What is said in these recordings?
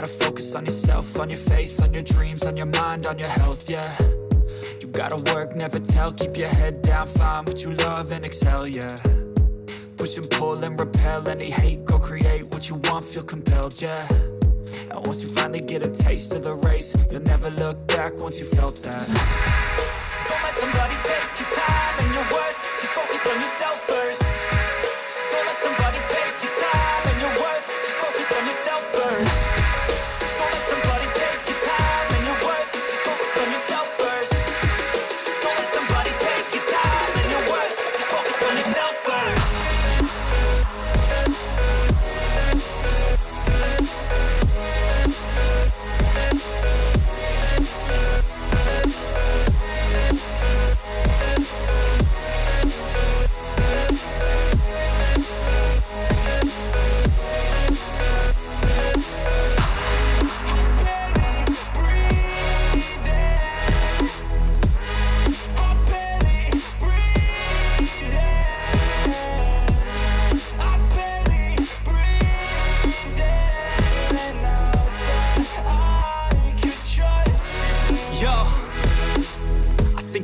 gotta focus on yourself, on your faith, on your dreams, on your mind, on your health, yeah. You gotta work, never tell, keep your head down, find what you love and excel, yeah. Push and pull and repel any hate, go create what you want, feel compelled, yeah. And once you finally get a taste of the race, you'll never look back once you felt that. Don't let somebody take your time and your worth, just focus on yourself first. Don't let somebody take your time and your worth, just focus on yourself first. Don't let somebody take your time and your worth, just focus on yourself first. Don't let somebody take your time and your worth, just focus on yourself first.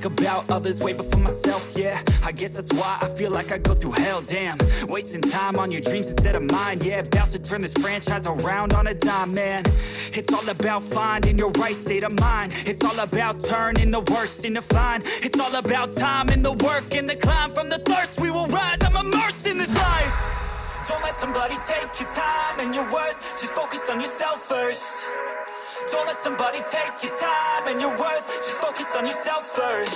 About others way before myself, yeah. I guess that's why I feel like I go through hell, damn. Wasting time on your dreams instead of mine, yeah. About to turn this franchise around on a dime, man. It's all about finding your right state of mind. It's all about turning the worst into fine. It's all about time and the work and the climb. From the thirst we will rise, I'm immersed in this life. Don't let somebody take your time and your worth, just focus on yourself first. Don't let somebody take your time and your worth, just focus on yourself first.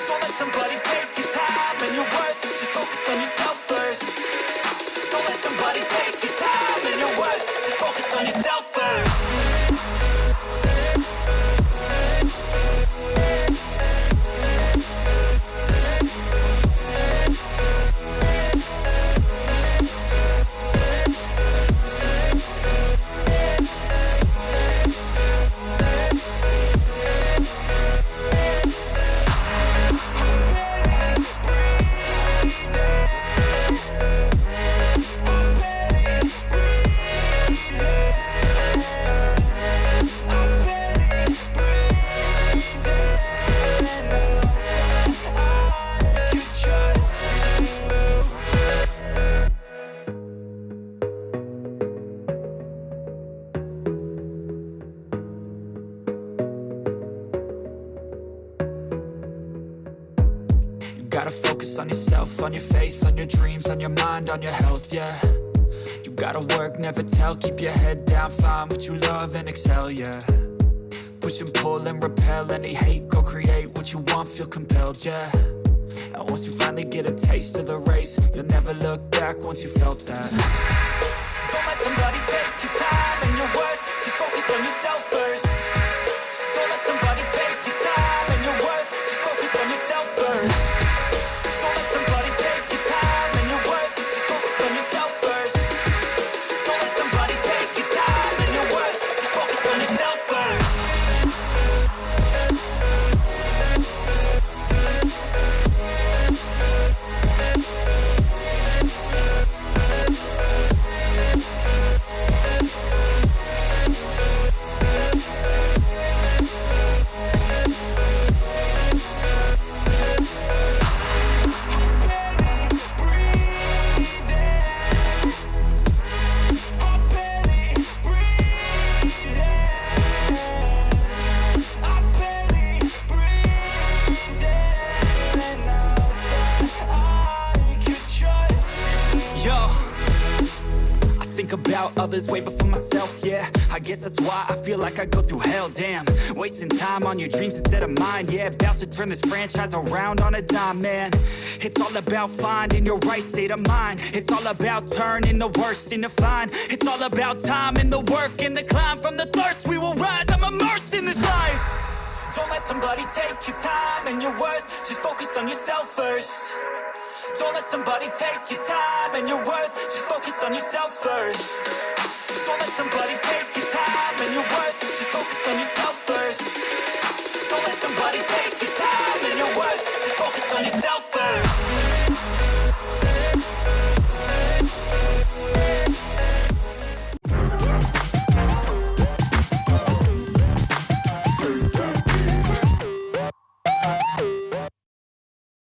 Don't let somebody take your time and your worth, just focus on yourself first. Don't let somebody take your time and your worth, just focus on yourself first. Gotta focus on yourself, on your faith, on your dreams, on your mind, on your health, yeah. You gotta work, never tell, keep your head down, find what you love and excel, yeah. Push and pull and repel any hate, go create what you want, feel compelled, yeah. And once you finally get a taste of the race, you'll never look back once you felt that. Don't let somebody take your time and your worth, just focus on yourself first. Don't let somebody take your time and your worth, just focus on yourself first. Don't let somebody take your time and your worth, just focus on yourself first. Don't let somebody take your time and your worth, just focus on yourself first. About others way before myself, yeah. I guess that's why I feel like I go through hell, damn. Wasting time on your dreams instead of mine, yeah. About to turn this franchise around on a dime, man. It's all about finding your right state of mind. It's all about turning the worst into fine. It's all about time and the work and the climb. From the thirst we will rise, I'm immersed in this life. Don't let somebody take your time and your worth, just focus on yourself first. Don't let somebody take your time and your worth, just focus on yourself first. Don't let somebody take your time and your worth, just focus on yourself first. Don't let somebody take